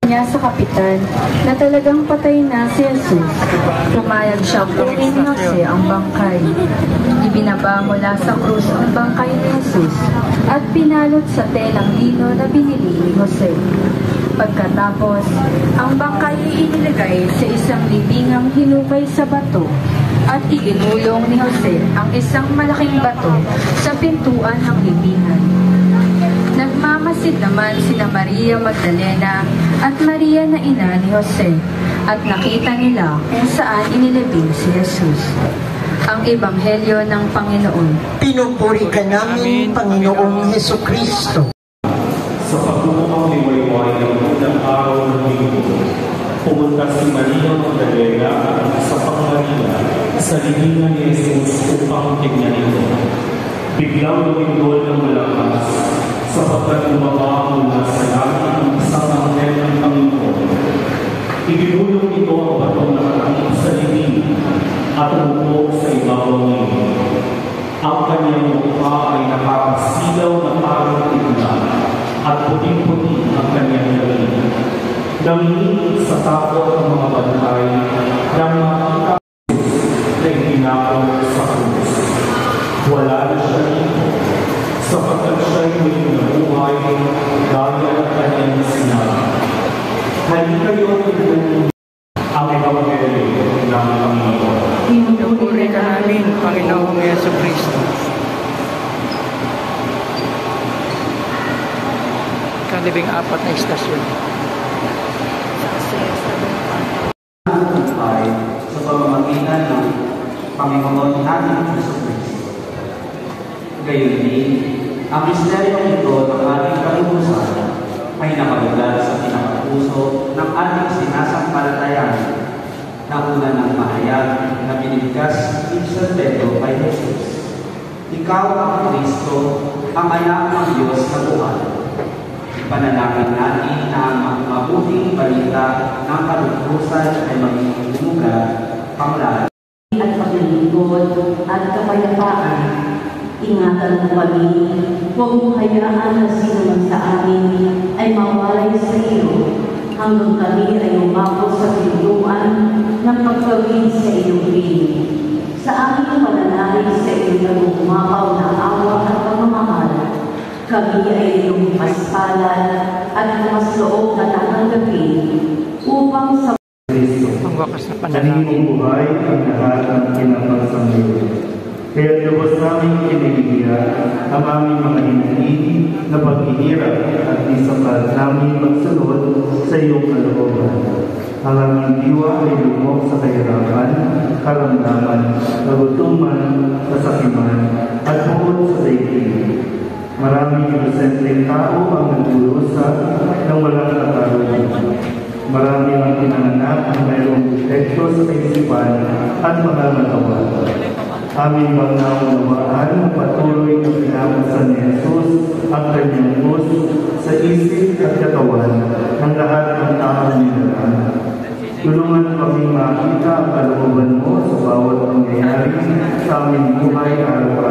niya sa kapitan na talagang patay na si Jesus. Pumayag siya kunin ni Jose ang bangkay. Ibinaba mula sa krus ang bangkay ni Jesus at pinalot sa telang lino na binili ni Jose. Pagkatapos, ang bangkay inilagay sa isang libingang hinukay sa bato at iginulong ni Jose ang isang malaking bato sa pintuan ng libingan. Nagmamasid naman sina Maria Magdalena at Maria na ina ni Jose at nakita nila kung saan inilibing si Jesus. Ang Ebanghelyo ng Panginoon. Pinupuri ka namin, Panginoong Hesukristo. Sa pagmumukang liwayway ng unang araw ng linggo, pumunta si Maria Magdalena at isa pang Maria sa libingan ni Jesus upang tingnan ito. Biglang lumindol ng malakas sapagkat bumaba mula sa langit ang isang anghel ng Panginoon. Iginulong ito ang batong nakatakip sa libing at umupo sa ibabaw nito. Ang kanyang mukha ay nakakasilaw na parang tignan at puting-puti ang kanyang lamin. Nangingit sa takot ang mga bantay nang makita na itinapon sa krus. Wala na siya dito, sapagkat siya'y muling nabuhay dahil ang kanyang sinabi. Halika kayo ang Ebanghelyo ng Panginoon. Pinupuri ka namin, Panginoong Jesucristo. Kalibing-apat na istasyon. Sa pamamagitan ng Panginoon natin Jesucristo. Gayon din, ang misteryo ito ng ating kalubusan ay nakabulag sa pinakapuso ng ating sinasampalatayan na una ng mahayag na binigkas ni San Pedro kay Jesus. Ikaw ang Kristo, ang anak ng Diyos na buhay. Panalangin natin na ang mabuting balita ng kalubusan ay maging bumuga, panglahat at paglilingkod at kapayapaan. Ingatan mo kami, huwag mo hayaan na sino man sa amin ay mawalay sa iyo hanggang kami ay umabot sa pintuan ng pagkawin sa iyong piling. Sa aming pananalig sa iyong nagumapaw na awa at pagmamahal, kami ay iyong paspalan at masloob na tatanggapin upang sa ang wakas na panalangin. Kaninong buhay ang lahat ng kinapagsamit. Kaya lubos namin kiniligiya ang aming mga hinahili na paghihirap at isapat namin magsunod sa iyong kalooban. Ang aming diwa ay lumok sa kahirapan, karamdaman, kagutuman, kasakiman, at bukod sa daigdig. Maraming inosenteng tao ang nagdurusa ng walang katarungan. Marami ang pinanganak ang mayroong epekto sa kaisipan at mga natawa. Aming magnaunawaan na patuloy na pinapasan ni Jesus ang kanyang Diyos sa isip at katawan ng lahat ng taong nilalaan. Tulungan kami makita ang kalooban mo sa bawat pangyayari sa aming buhay araw-araw.